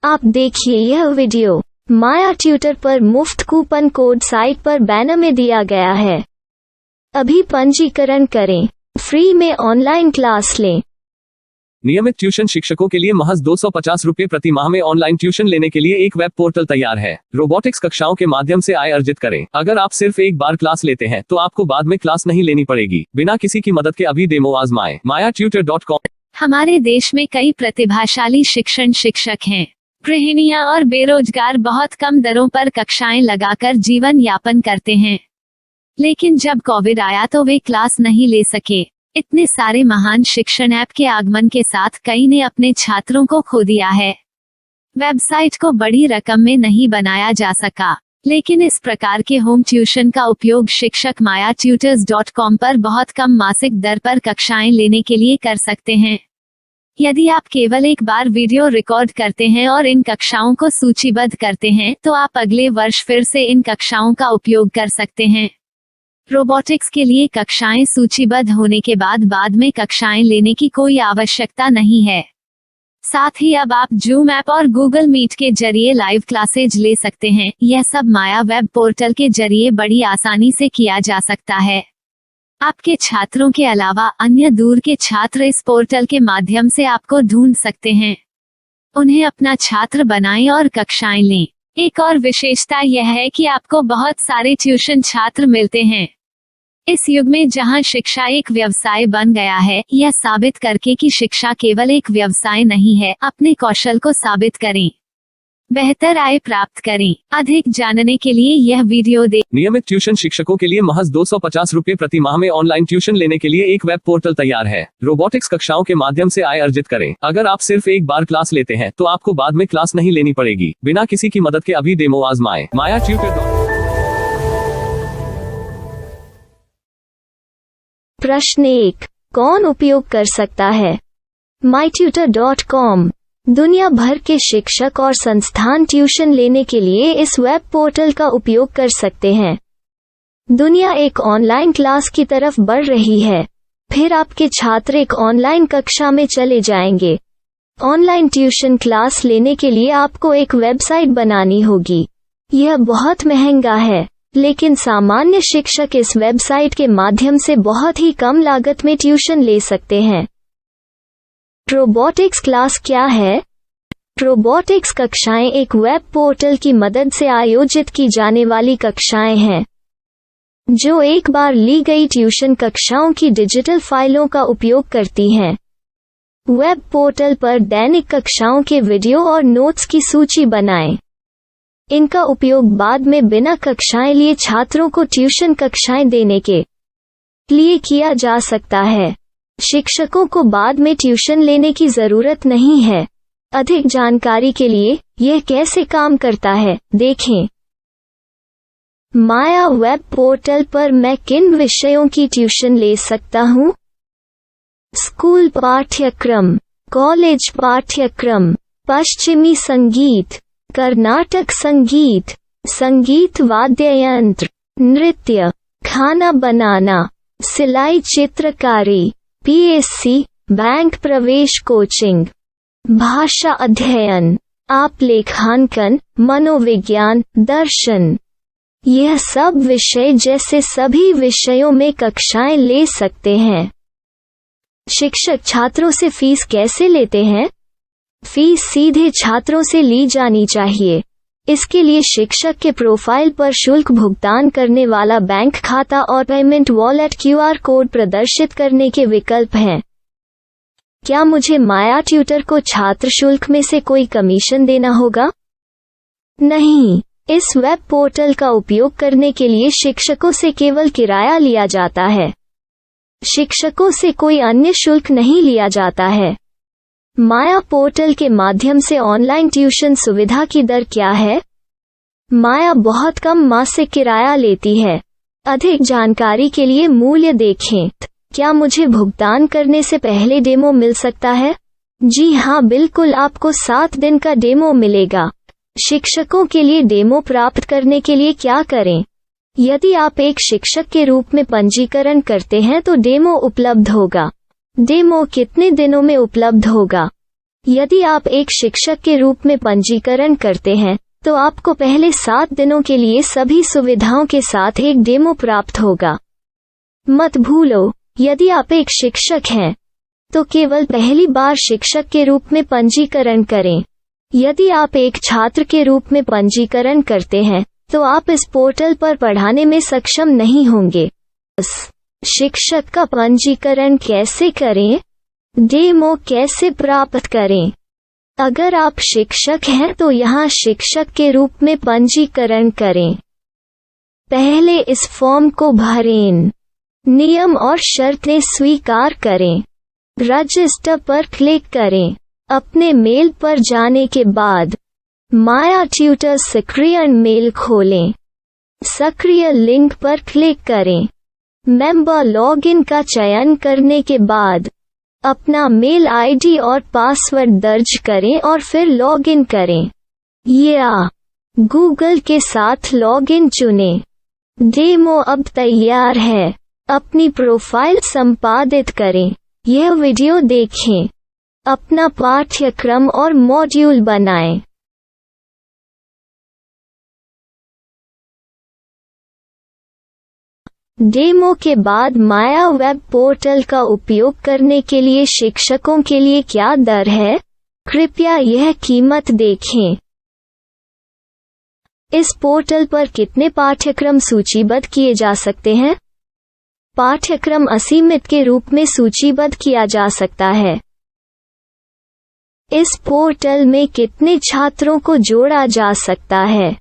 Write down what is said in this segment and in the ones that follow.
आप देखिए यह वीडियो माया ट्यूटर पर मुफ्त कूपन कोड साइट पर बैनर में दिया गया है। अभी पंजीकरण करें, फ्री में ऑनलाइन क्लास लें। नियमित ट्यूशन शिक्षकों के लिए महज 250 रुपये प्रति माह में ऑनलाइन ट्यूशन लेने के लिए एक वेब पोर्टल तैयार है। रोबोटिक्स कक्षाओं के माध्यम से आय अर्जित करें। अगर आप सिर्फ एक बार क्लास लेते हैं तो आपको बाद में क्लास नहीं लेनी पड़ेगी। बिना किसी की मदद के अभी डेमो आजमाएं। mayatutor.com। हमारे देश में कई प्रतिभाशाली शिक्षक हैं। गृहिणियां और बेरोजगार बहुत कम दरों पर कक्षाएं लगाकर जीवन यापन करते हैं, लेकिन जब कोविड आया तो वे क्लास नहीं ले सके। इतने सारे महान शिक्षण ऐप के आगमन के साथ कई ने अपने छात्रों को खो दिया है। वेबसाइट को बड़ी रकम में नहीं बनाया जा सका, लेकिन इस प्रकार के होम ट्यूशन का उपयोग शिक्षक mayatutors.com पर बहुत कम मासिक दर पर कक्षाएं लेने के लिए कर सकते हैं। यदि आप केवल एक बार वीडियो रिकॉर्ड करते हैं और इन कक्षाओं को सूचीबद्ध करते हैं तो आप अगले वर्ष फिर से इन कक्षाओं का उपयोग कर सकते हैं। रोबोटिक्स के लिए कक्षाएं सूचीबद्ध होने के बाद में कक्षाएं लेने की कोई आवश्यकता नहीं है। साथ ही अब आप जूम ऐप और गूगल मीट के जरिए लाइव क्लासेज ले सकते हैं। यह सब माया वेब पोर्टल के जरिए बड़ी आसानी से किया जा सकता है। आपके छात्रों के अलावा अन्य दूर के छात्र इस पोर्टल के माध्यम से आपको ढूंढ सकते हैं। उन्हें अपना छात्र बनाएं और कक्षाएं लें। एक और विशेषता यह है कि आपको बहुत सारे ट्यूशन छात्र मिलते हैं। इस युग में जहां शिक्षा एक व्यवसाय बन गया है, यह साबित करके कि शिक्षा केवल एक व्यवसाय नहीं है, अपने कौशल को साबित करें, बेहतर आय प्राप्त करें। अधिक जानने के लिए यह वीडियो देखें। नियमित ट्यूशन शिक्षकों के लिए महज 250 रुपये प्रति माह में ऑनलाइन ट्यूशन लेने के लिए एक वेब पोर्टल तैयार है। रोबोटिक्स कक्षाओं के माध्यम से आय अर्जित करें। अगर आप सिर्फ एक बार क्लास लेते हैं तो आपको बाद में क्लास नहीं लेनी पड़ेगी। बिना किसी की मदद के अभी डेमो आजमाएं। mayatutor.com। प्रश्न 1, कौन उपयोग कर सकता है? mytutor.com दुनिया भर के शिक्षक और संस्थान ट्यूशन लेने के लिए इस वेब पोर्टल का उपयोग कर सकते हैं। दुनिया एक ऑनलाइन क्लास की तरफ बढ़ रही है। फिर आपके छात्र एक ऑनलाइन कक्षा में चले जाएंगे। ऑनलाइन ट्यूशन क्लास लेने के लिए आपको एक वेबसाइट बनानी होगी। यह बहुत महंगा है, लेकिन सामान्य शिक्षक इस वेबसाइट के माध्यम से बहुत ही कम लागत में ट्यूशन ले सकते हैं। रोबोटिक्स क्लास क्या है? रोबोटिक्स कक्षाएं एक वेब पोर्टल की मदद से आयोजित की जाने वाली कक्षाएं हैं, जो एक बार ली गई ट्यूशन कक्षाओं की डिजिटल फाइलों का उपयोग करती हैं। वेब पोर्टल पर दैनिक कक्षाओं के वीडियो और नोट्स की सूची बनाएं। इनका उपयोग बाद में बिना कक्षाएं लिए छात्रों को ट्यूशन कक्षाएं देने के लिए किया जा सकता है। शिक्षकों को बाद में ट्यूशन लेने की जरूरत नहीं है। अधिक जानकारी के लिए यह कैसे काम करता है, देखें। माया वेब पोर्टल पर मैं किन विषयों की ट्यूशन ले सकता हूँ? स्कूल पाठ्यक्रम, कॉलेज पाठ्यक्रम, पश्चिमी संगीत, कर्नाटक संगीत, संगीत वाद्य यंत्र, नृत्य, खाना बनाना, सिलाई चित्रकारी, पीएससी, बैंक प्रवेश कोचिंग, भाषा अध्ययन, आप लेखांकन, मनोविज्ञान, दर्शन। यह सब विषय जैसे सभी विषयों में कक्षाएं ले सकते हैं। शिक्षक छात्रों से फीस कैसे लेते हैं? फीस सीधे छात्रों से ली जानी चाहिए। इसके लिए शिक्षक के प्रोफाइल पर शुल्क भुगतान करने वाला बैंक खाता और पेमेंट वॉलेट क्यूआर कोड प्रदर्शित करने के विकल्प हैं। क्या मुझे माया ट्यूटर को छात्र शुल्क में से कोई कमीशन देना होगा? नहीं, इस वेब पोर्टल का उपयोग करने के लिए शिक्षकों से केवल किराया लिया जाता है। शिक्षकों से कोई अन्य शुल्क नहीं लिया जाता है। माया पोर्टल के माध्यम से ऑनलाइन ट्यूशन सुविधा की दर क्या है? माया बहुत कम मासिक किराया लेती है। अधिक जानकारी के लिए मूल्य देखें। क्या मुझे भुगतान करने से पहले डेमो मिल सकता है? जी हाँ, बिल्कुल, आपको 7 दिन का डेमो मिलेगा। शिक्षकों के लिए डेमो प्राप्त करने के लिए क्या करें? यदि आप एक शिक्षक के रूप में पंजीकरण करते हैं तो डेमो उपलब्ध होगा। डेमो कितने दिनों में उपलब्ध होगा? यदि आप एक शिक्षक के रूप में पंजीकरण करते हैं तो आपको पहले 7 दिनों के लिए सभी सुविधाओं के साथ एक डेमो प्राप्त होगा। मत भूलो, यदि आप एक शिक्षक हैं तो केवल पहली बार शिक्षक के रूप में पंजीकरण करें। यदि आप एक छात्र के रूप में पंजीकरण करते हैं तो आप इस पोर्टल पर पढ़ाने में सक्षम नहीं होंगे। शिक्षक का पंजीकरण कैसे करें? डेमो कैसे प्राप्त करें? अगर आप शिक्षक हैं तो यहाँ शिक्षक के रूप में पंजीकरण करें। पहले इस फॉर्म को भरें। नियम और शर्तें स्वीकार करें। रजिस्टर पर क्लिक करें। अपने मेल पर जाने के बाद माया ट्यूटर सक्रिय मेल खोलें। सक्रिय लिंक पर क्लिक करें। मेंबर लॉगिन का चयन करने के बाद अपना मेल आईडी और पासवर्ड दर्ज करें और फिर लॉगिन करें या गूगल के साथ लॉगिन चुनें। डेमो अब तैयार है। अपनी प्रोफाइल संपादित करें। यह वीडियो देखें। अपना पाठ्यक्रम और मॉड्यूल बनाएं। डेमो के बाद माया वेब पोर्टल का उपयोग करने के लिए शिक्षकों के लिए क्या दर है? कृपया यह कीमत देखें। इस पोर्टल पर कितने पाठ्यक्रम सूचीबद्ध किए जा सकते हैं? पाठ्यक्रम असीमित के रूप में सूचीबद्ध किया जा सकता है। इस पोर्टल में कितने छात्रों को जोड़ा जा सकता है?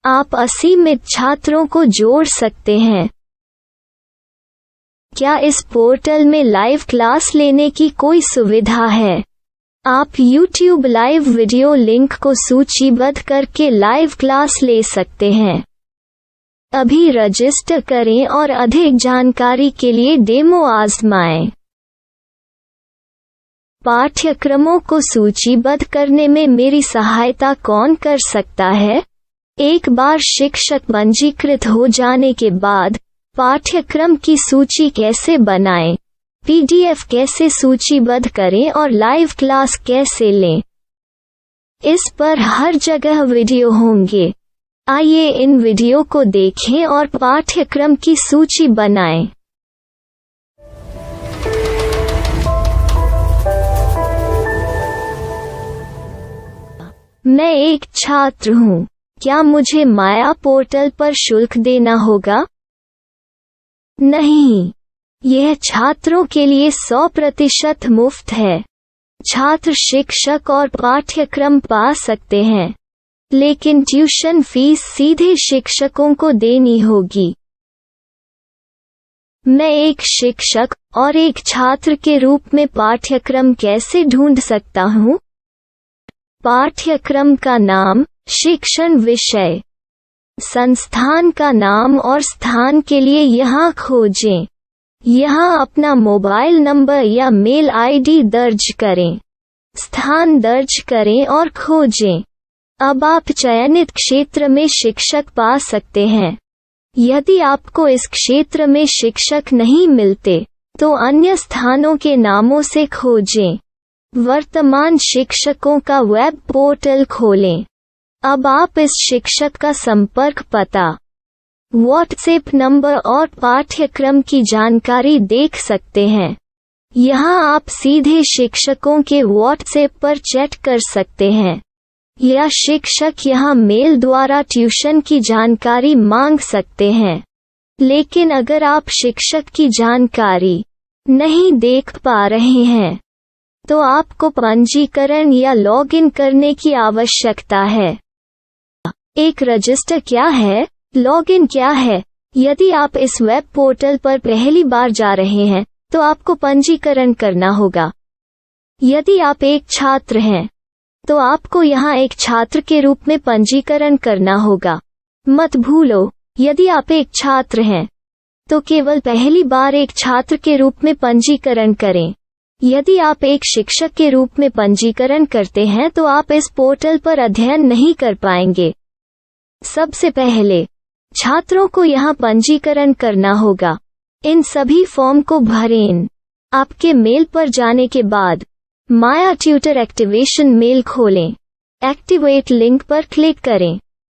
आप असीमित छात्रों को जोड़ सकते हैं। क्या इस पोर्टल में लाइव क्लास लेने की कोई सुविधा है? आप YouTube लाइव वीडियो लिंक को सूचीबद्ध करके लाइव क्लास ले सकते हैं। अभी रजिस्टर करें और अधिक जानकारी के लिए डेमो आजमाएं। पाठ्यक्रमों को सूचीबद्ध करने में मेरी सहायता कौन कर सकता है? एक बार शिक्षक पंजीकृत हो जाने के बाद पाठ्यक्रम की सूची कैसे बनाएं, PDF कैसे सूचीबद्ध करें और लाइव क्लास कैसे लें, इस पर हर जगह वीडियो होंगे। आइए इन वीडियो को देखें और पाठ्यक्रम की सूची बनाएं। मैं एक छात्र हूँ। क्या मुझे माया पोर्टल पर शुल्क देना होगा? नहीं, यह छात्रों के लिए 100% मुफ्त है। छात्र शिक्षक और पाठ्यक्रम पा सकते हैं, लेकिन ट्यूशन फीस सीधे शिक्षकों को देनी होगी। मैं एक शिक्षक और एक छात्र के रूप में पाठ्यक्रम कैसे ढूंढ सकता हूँ? पाठ्यक्रम का नाम, शिक्षण विषय, संस्थान का नाम और स्थान के लिए यहाँ खोजें। यहाँ अपना मोबाइल नंबर या मेल आईडी दर्ज करें। स्थान दर्ज करें और खोजें। अब आप चयनित क्षेत्र में शिक्षक पा सकते हैं। यदि आपको इस क्षेत्र में शिक्षक नहीं मिलते तो अन्य स्थानों के नामों से खोजें। वर्तमान शिक्षकों का वेब पोर्टल खोलें। अब आप इस शिक्षक का संपर्क पता, व्हाट्सएप नंबर और पाठ्यक्रम की जानकारी देख सकते हैं। यहाँ आप सीधे शिक्षकों के व्हाट्सएप पर चैट कर सकते हैं या शिक्षक यहाँ मेल द्वारा ट्यूशन की जानकारी मांग सकते हैं। लेकिन अगर आप शिक्षक की जानकारी नहीं देख पा रहे हैं तो आपको पंजीकरण या लॉगिन करने की आवश्यकता है। एक रजिस्टर क्या है? लॉगिन क्या है? यदि आप इस वेब पोर्टल पर पहली बार जा रहे हैं तो आपको पंजीकरण करना होगा। यदि आप एक छात्र हैं तो आपको यहाँ एक छात्र के रूप में पंजीकरण करना होगा। मत भूलो, यदि आप एक छात्र हैं तो केवल पहली बार एक छात्र के रूप में पंजीकरण करें। यदि आप एक शिक्षक के रूप में पंजीकरण करते हैं तो आप इस पोर्टल पर अध्ययन नहीं कर पाएंगे। सबसे पहले छात्रों को यहाँ पंजीकरण करना होगा। इन सभी फॉर्म को भरें। आपके मेल पर जाने के बाद माया ट्यूटर एक्टिवेशन मेल खोलें। एक्टिवेट लिंक पर क्लिक करें।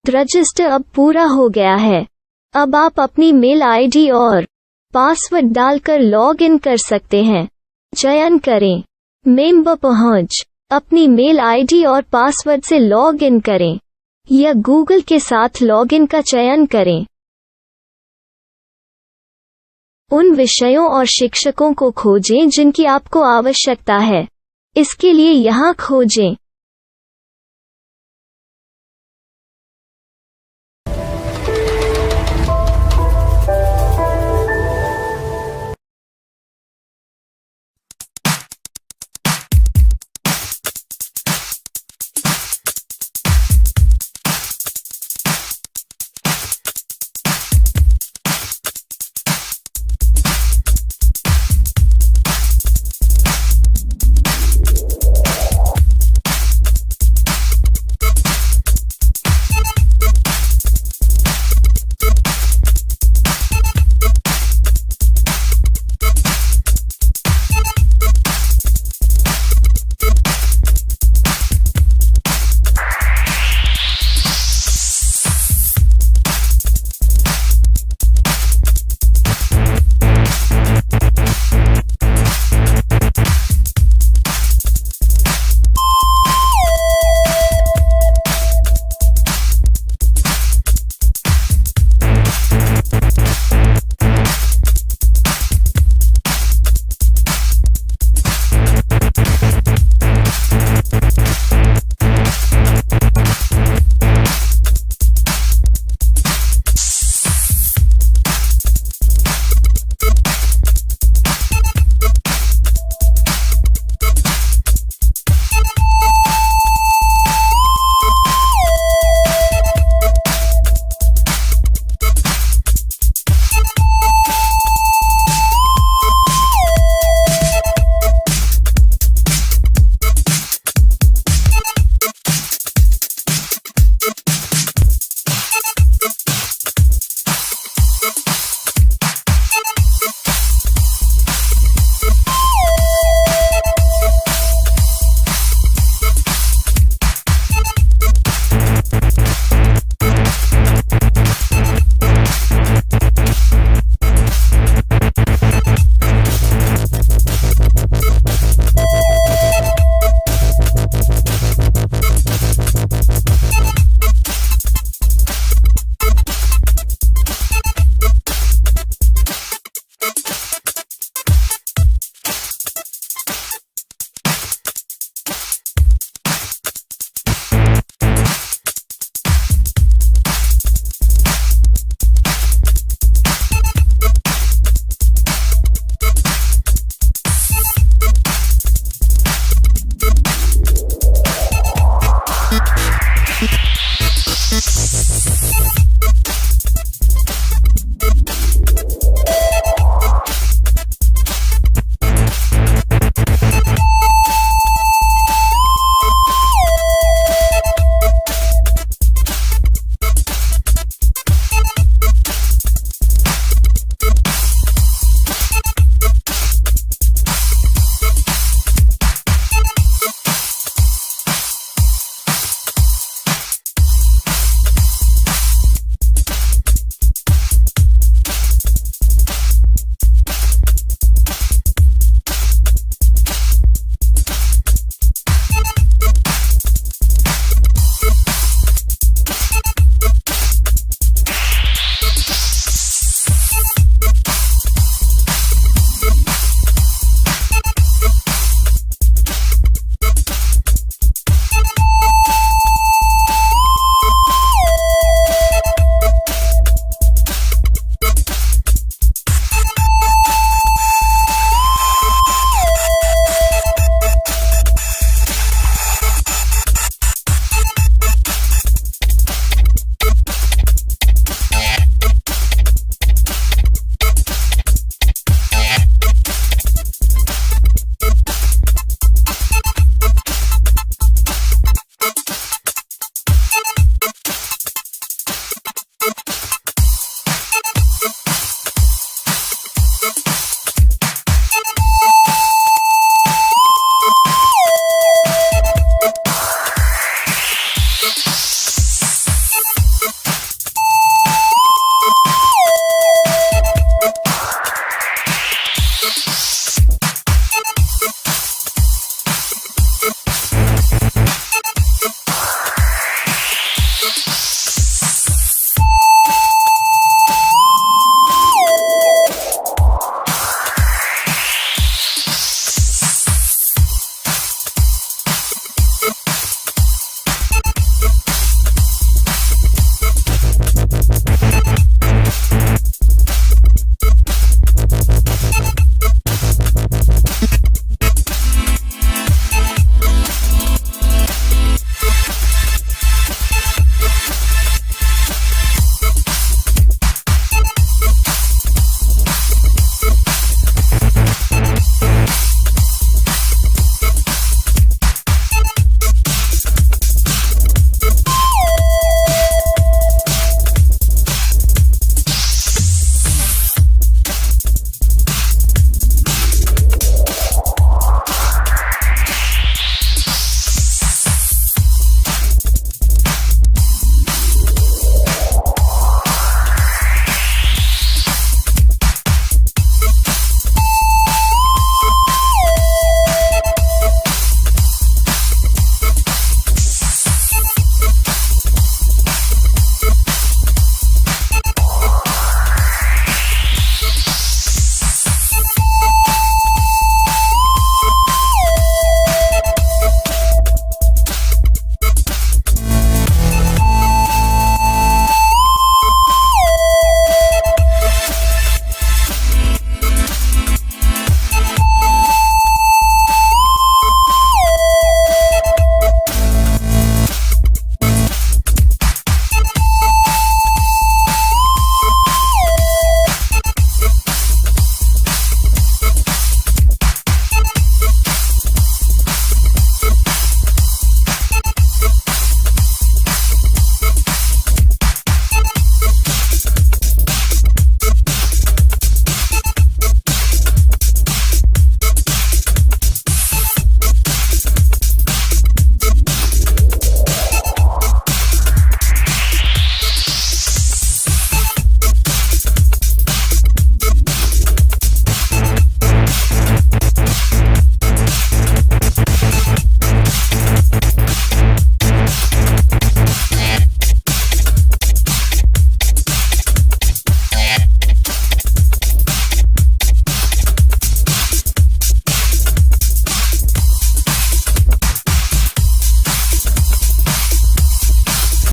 रजिस्टर अब पूरा हो गया है। अब आप अपनी मेल आईडी और पासवर्ड डालकर लॉग इन कर सकते हैं। चयन करें मेंबर पहुंच। अपनी मेल आईडी और पासवर्ड से लॉग इन करें या गूगल के साथ लॉग इन का चयन करें। उन विषयों और शिक्षकों को खोजें जिनकी आपको आवश्यकता है। इसके लिए यहाँ खोजें।